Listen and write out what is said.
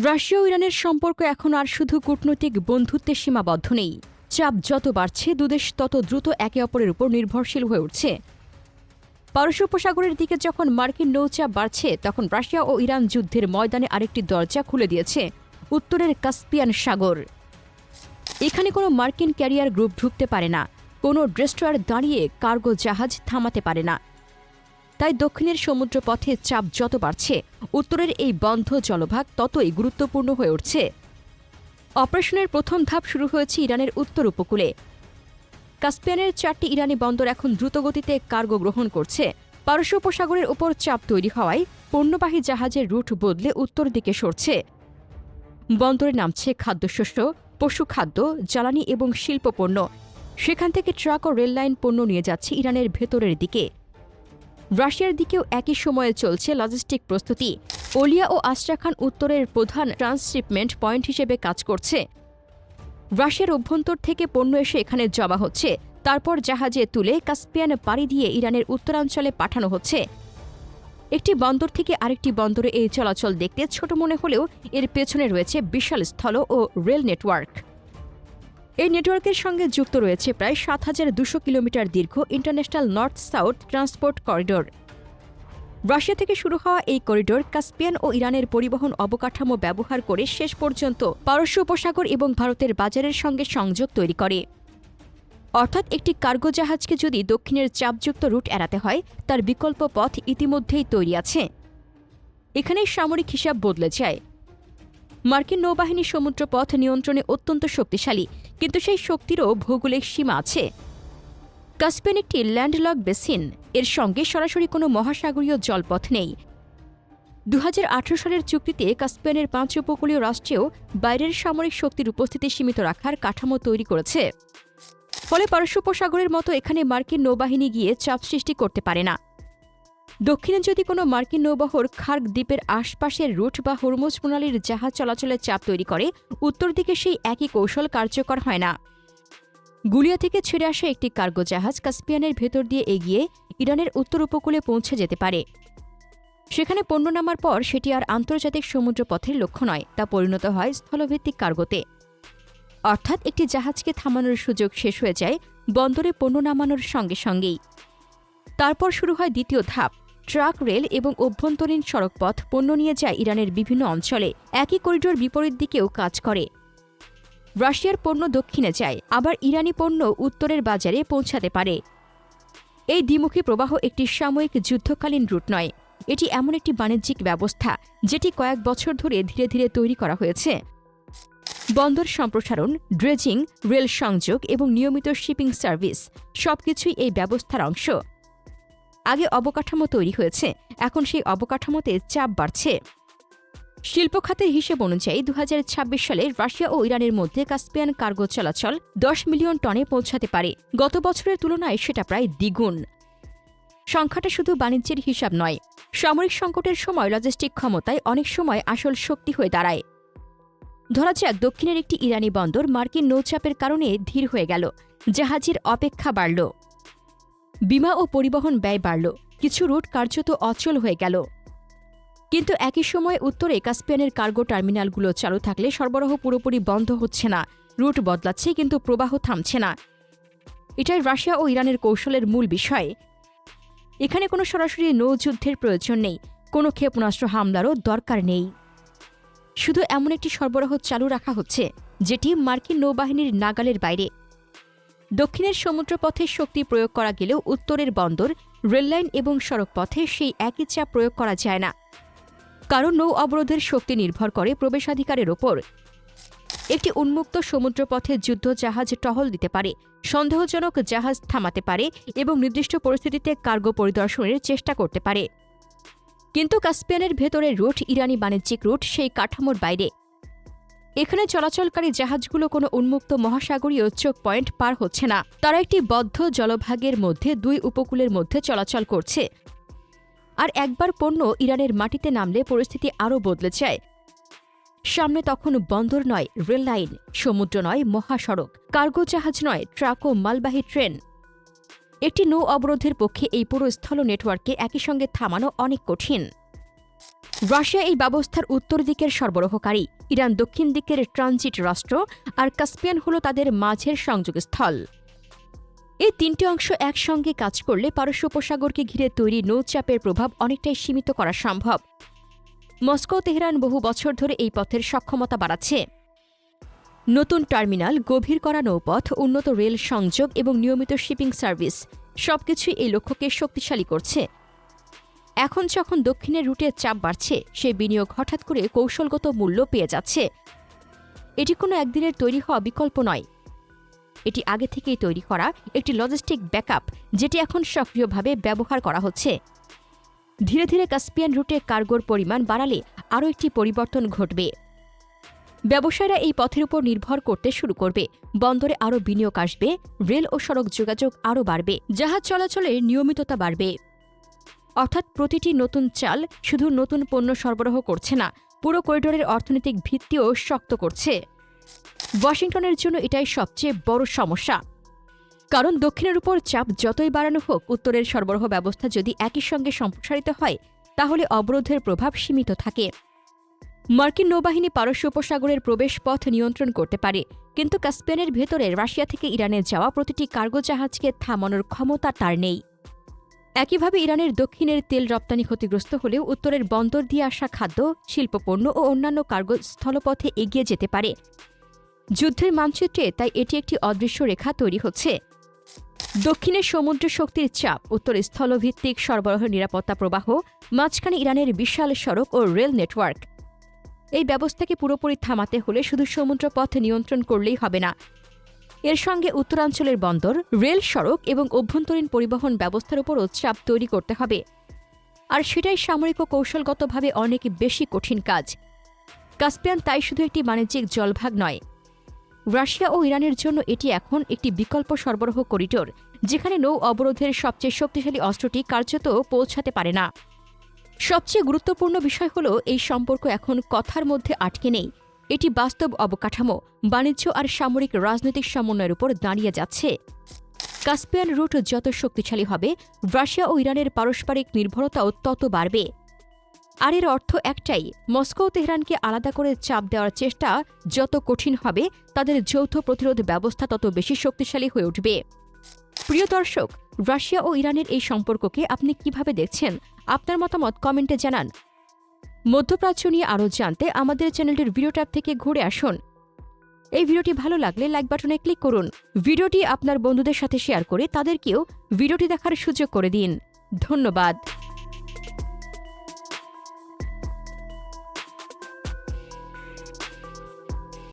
Russia ও ইরানের সম্পর্ক এখন আর শুধু কূটনৈতিক বন্ধুত্বে সীমাবদ্ধ নেই। চাপ যত বাড়ছে দুদেশ তত দ্রুত একে অপরের উপর নির্ভরশীল হয়ে উঠছে। পারস্য উপসাগরের দিকে যখন মার্কিন নৌচাপ বাড়ছে, তখন রাশিয়া ও ইরান যুদ্ধের ময়দানে আরেকটি দরজা খুলে দিয়েছে উত্তরের কাস্পিয়ান সাগর। এখানে কোনো মার্কিন ক্যারিয়ার গ্রুপ ঢুকতে পারে না, কোনো ডেস্ট্রয়ার দাঁড়িয়ে কার্গো জাহাজ থামাতে পারে না। তাই দক্ষিণের সমুদ্রপথে চাপ যত বাড়ছে, উত্তরের এই বন্ধ জলভাগ ততই গুরুত্বপূর্ণ হয়ে উঠছে। অপারেশনের প্রথম ধাপ শুরু হয়েছে ইরানের উত্তর উপকূলে। কাস্পিয়ানের 4টি ইরানি বন্দর এখন দ্রুতগতিতে কার্গো গ্রহণ করছে। পারস্য উপসাগরের উপর চাপ তৈরি হওয়ায় পণ্যবাহী জাহাজের রুট বদলে উত্তর দিকে সরছে। বন্দরে নামছে খাদ্যশস্য, পশুখাদ্য, জ্বালানি এবং শিল্পপণ্য। সেখান থেকে ট্রাক ও রেললাইন পণ্য নিয়ে যাচ্ছে ইরানের ভেতরের দিকে। রাশিয়ার দিকেও একই সময়ে চলছে লজিস্টিক প্রস্তুতি। ওলিয়া ও আস্ট্রাখান উত্তরের প্রধান ট্রান্সশিপমেন্ট পয়েন্ট হিসেবে কাজ করছে। রাশিয়ার অভ্যন্তর থেকে পণ্য এসে এখানে জমা হচ্ছে, তারপর জাহাজে তুলে কাস্পিয়ান পাড়ি দিয়ে ইরানের উত্তরাঞ্চলে পাঠানো হচ্ছে। একটি বন্দর থেকে আরেকটি বন্দরে এই চলাচল দেখতে ছোট মনে হলেও এর পেছনে রয়েছে বিশাল স্থল ও রেল নেটওয়ার্ক। এই নেটওয়ার্কের সঙ্গে যুক্ত রয়েছে প্রায় ৭,২০০ কিলোমিটার দীর্ঘ international north south transport corridor. Russia থেকে শুরু হওয়া এই করিডোর কাস্পিয়ান ও ইরানের পরিবহন অবকাঠামো ব্যবহার করে শেষ পর্যন্ত পারস্য উপসাগর এবং ভারতের বাজারের সঙ্গে সংযোগ তৈরি করে। অর্থাৎ একটি কার্গো জাহাজকে যদি দক্ষিণের চাপযুক্ত রুট এড়াতে হয়, তার বিকল্প পথ ইতিমধ্যেই তৈরি আছে। এখানেই সামরিক হিসাব বদলে যায়। মার্কিন নৌবাহিনী সমুদ্রপথ নিয়ন্ত্রণে অত্যন্ত শক্তিশালী, কিন্তু সেই শক্তিরও ভৌগোলিক সীমা আছে। কাস্পিয়ান একটি ল্যান্ডলক বেসিন, এর সঙ্গে সরাসরি কোনো মহাসাগরীয় জলপথ নেই। ২০১৮ সালের চুক্তিতে কাস্পিয়ানের 5 উপকূলীয় রাষ্ট্রেও বাইরের সামরিক শক্তির উপস্থিতি সীমিত রাখার কাঠামো তৈরি করেছে। ফলে পারস্য উপসাগরের মতো এখানে মার্কিন নৌবাহিনী গিয়ে চাপ সৃষ্টি করতে পারে না। দক্ষিণে যদি কোনো মার্কিন নৌবহর খার্গ দ্বীপের আশপাশের রুট বা হরমুজ প্রণালীর জাহাজ চলাচলের চাপ তৈরি করে, উত্তর দিকে সেই একই কৌশল কার্যকর হয় না। গুলিয়া থেকে ছেড়ে আসা একটি কার্গো জাহাজ কাস্পিয়ানের ভেতর দিয়ে এগিয়ে ইরানের উত্তর উপকূলে পৌঁছে যেতে পারে। সেখানে পণ্য নামার পর সেটি আর আন্তর্জাতিক সমুদ্রপথের লক্ষ্য নয়, তা পরিণত হয় স্থলভিত্তিক কার্গোতে। অর্থাৎ একটি জাহাজকে থামানোর সুযোগ শেষ হয়ে যায় বন্দরে পণ্য নামানোর সঙ্গে সঙ্গেই। তারপর শুরু হয় দ্বিতীয় ধাপ। ট্রাক, রেল এবং অভ্যন্তরীণ সড়কপথ পণ্য নিয়ে যায় ইরানের বিভিন্ন অঞ্চলে। একই করিডোর বিপরীত দিকেও কাজ করে। রাশিয়ার পণ্য দক্ষিণে যায়, আবার ইরানি পণ্য উত্তরের বাজারে পৌঁছাতে পারে। এই দ্বিমুখী প্রবাহ একটি সাময়িক যুদ্ধকালীন রুট নয়, এটি এমন একটি বাণিজ্যিক ব্যবস্থা যেটি কয়েক বছর ধরে ধীরে ধীরে তৈরি করা হয়েছে। বন্দর সম্প্রসারণ, ড্রেজিং, রেল সংযোগ এবং নিয়মিত শিপিং সার্ভিস সবকিছুই এই ব্যবস্থার অংশ। আগে অবকাঠামো তৈরি হয়েছে, এখন সেই অবকাঠামোতে চাপ বাড়ছে। শিল্প খাতের হিসেব অনুযায়ী ২০২৬ সালে রাশিয়া ও ইরানের মধ্যে কাস্পিয়ান কার্গো চলাচল 10 মিলিয়ন টনে পৌঁছাতে পারে। গত বছরের তুলনায় সেটা প্রায় দ্বিগুণ। সংখ্যাটা শুধু বাণিজ্যের হিসাব নয়, সামরিক সংকটের সময় লজিস্টিক ক্ষমতায় অনেক সময় আসল শক্তি হয়ে দাঁড়ায়। ধরা যাক দক্ষিণের একটি ইরানি বন্দর মার্কিন নৌচাপের কারণে ধীর হয়ে গেল, জাহাজের অপেক্ষা বাড়ল, বিমা ও পরিবহন ব্যয় বাড়ল, কিছু রুট কার্যত অচল হয়ে গেল। কিন্তু একই সময়ে উত্তরে কাস্পিয়ানের কার্গো টার্মিনালগুলো চালু থাকলে সরবরাহ পুরোপুরি বন্ধ হচ্ছে না, রুট বদলাচ্ছে কিন্তু প্রবাহ থামছে না। এটাই রাশিয়া ও ইরানের কৌশলের মূল বিষয়। এখানে কোনো সরাসরি নৌযুদ্ধের প্রয়োজন নেই, কোনো ক্ষেপণাস্ত্র হামলারও দরকার নেই। শুধু এমন একটি সরবরাহ চালু রাখা হচ্ছে যেটি মার্কিন নৌবাহিনীর নাগালের বাইরে। দক্ষিণের সমুদ্রপথে শক্তি প্রয়োগ করা গেলেও উত্তরের বন্দর, রেললাইন এবং সড়কপথে সেই একই চাপ প্রয়োগ করা যায় না, কারণ নৌ অবরোধের শক্তি নির্ভর করে প্রবেশাধিকারের ওপর। একটি উন্মুক্ত সমুদ্রপথে যুদ্ধ জাহাজ টহল দিতে পারে, সন্দেহজনক জাহাজ থামাতে পারে এবং নির্দিষ্ট পরিস্থিতিতে কার্গো পরিদর্শনের চেষ্টা করতে পারে। কিন্তু কাস্পিয়ানের ভেতরের রুট, ইরানি বাণিজ্যিক রুট, সেই কাঠামোর বাইরে। এখানে চলাচলকারী জাহাজগুলো কোনো উন্মুক্ত মহাসাগরীয় চোক পয়েন্ট পার হচ্ছে না, তারা একটি বদ্ধ জলভাগের মধ্যে 2 উপকূলের মধ্যে চলাচল করছে। আর একবার পণ্য ইরানের মাটিতে নামলে পরিস্থিতি আরও বদলে যায়। সামনে তখন বন্দর নয়, রেললাইন, সমুদ্র নয়, মহাসড়ক, কার্গো জাহাজ নয়, ট্রাক ও মালবাহী ট্রেন। একটি নৌ অবরোধের পক্ষে এই পুরো স্থল নেটওয়ার্ককে একই সঙ্গে থামানো অনেক কঠিন। রাশিয়া এই ব্যবস্থার উত্তর দিকের সরবরাহকারী, ইরান দক্ষিণ দিকের ট্রানজিট রাষ্ট্র, আর কাস্পিয়ান হল তাদের মাঝের সংযোগস্থল। এই তিনটি অংশ একসঙ্গে কাজ করলে পারস্য উপসাগরকে ঘিরে তৈরি নৌচাপের প্রভাব অনেকটাই সীমিত করা সম্ভব। মস্কো তেহরান বহু বছর ধরে এই পথের সক্ষমতা বাড়াচ্ছে। নতুন টার্মিনাল, গভীর করা নৌপথ, উন্নত রেল সংযোগ এবং নিয়মিত শিপিং সার্ভিস সবকিছুই এই লক্ষ্যকে শক্তিশালী করছে। এখন যখন দক্ষিণের রুটে চাপ বাড়ছে, সে বিনিয়োগ হঠাৎ করে কৌশলগত মূল্য পেয়ে যাচ্ছে। এটি কোনো একদিনের তৈরি হওয়া বিকল্প নয়, এটি আগে থেকেই তৈরি করা একটি লজিস্টিক ব্যাকআপ, যেটি এখন সক্রিয়ভাবে ব্যবহার করা হচ্ছে। ধীরে ধীরে কাস্পিয়ান রুটে কার্গোর পরিমাণ বাড়ালে আরও একটি পরিবর্তন ঘটবে। ব্যবসায়ীরা এই পথের উপর নির্ভর করতে শুরু করবে, বন্দরে আরও বিনিয়োগ আসবে, রেল ও সড়ক যোগাযোগ আরও বাড়বে, জাহাজ চলাচলের নিয়মিততা বাড়বে। অর্থাৎ প্রতিটি নতুন চাল শুধু নতুন পণ্য সরবরাহ করছে না, পুরো করিডোরের অর্থনৈতিক ভিত্তিও শক্ত করছে। ওয়াশিংটনের জন্য এটাই সবচেয়ে বড় সমস্যা, কারণ দক্ষিণের উপর চাপ যতই বাড়ানো হোক, উত্তরের সরবরাহ ব্যবস্থা যদি একই সঙ্গে সম্প্রসারিত হয়, তাহলে অবরোধের প্রভাব সীমিত থাকে। মার্কিন নৌবাহিনী পারস্য উপসাগরের প্রবেশ পথ নিয়ন্ত্রণ করতে পারে, কিন্তু কাস্পিয়ানের ভেতরে রাশিয়া থেকে ইরানে যাওয়া প্রতিটি কার্গো জাহাজকে থামানোর ক্ষমতা তার নেই। একইভাবে ইরানের দক্ষিণের তেল রপ্তানি ক্ষতিগ্রস্ত হলেও উত্তরের বন্দর দিয়ে আসা খাদ্য, শিল্পপণ্য ও অন্যান্য কার্গো স্থলপথে এগিয়ে যেতে পারে। যুদ্ধের মানচিত্রে তাই এটি একটি অদৃশ্য রেখা তৈরি হচ্ছে। দক্ষিণের সমুদ্র শক্তির চাপ, উত্তরে স্থলভিত্তিক সরবরাহ নিরাপত্তা প্রবাহ, মাঝখানে ইরানের বিশাল সড়ক ও রেল নেটওয়ার্ক। এই ব্যবস্থাকে পুরোপুরি থামাতে হলে শুধু সমুদ্রপথ নিয়ন্ত্রণ করলেই হবে না, এর সঙ্গে উত্তরাঞ্চলের বন্দর, রেল সড়ক এবং অভ্যন্তরীণ পরিবহন ব্যবস্থার উপরও চাপ তৈরি করতে হবে। আর সেটাই সামরিক ও কৌশলগতভাবে অনেক বেশি কঠিন কাজ। কাস্পিয়ান তাই শুধু একটি বাণিজ্যিক জলভাগ নয়, রাশিয়া ও ইরানের জন্য এটি এখন একটি বিকল্প সরবরাহ করিডোর, যেখানে নৌ অবরোধের সবচেয়ে শক্তিশালী অস্ত্রটি কার্যত পৌঁছাতে পারে না। সবচেয়ে গুরুত্বপূর্ণ বিষয় হল, এই সম্পর্ক এখন কথার মধ্যে আটকে নেই, এটি বাস্তব অবকাঠামো, বাণিজ্য আর সামরিক রাজনৈতিক সমন্বয়ের উপর দাঁড়িয়ে যাচ্ছে। কাস্পিয়ান রুট যত শক্তিশালী হবে, রাশিয়া ও ইরানের পারস্পরিক নির্ভরতাও তত বাড়বে। আর এর অর্থ একটাই, মস্কো ও তেহরানকে আলাদা করে চাপ দেওয়ার চেষ্টা যত কঠিন হবে, তাদের যৌথ প্রতিরোধ ব্যবস্থা তত বেশি শক্তিশালী হয়ে উঠবে। প্রিয় দর্শক, রাশিয়া ও ইরানের এই সম্পর্ককে আপনি কিভাবে দেখছেন? আপনার মতামত কমেন্টে জানান। মধ্যপ্রাচ্য নিয়ে আরও জানতে আমাদের চ্যানেলটির ভিডিও ট্যাব থেকে ঘুরে আসুন। এই ভিডিওটি ভালো লাগলে লাইক বাটনে ক্লিক করুন। ভিডিওটি আপনার বন্ধুদের সাথে শেয়ার করে তাদেরকেও ভিডিওটি দেখার সুযোগ করে দিন। ধন্যবাদ।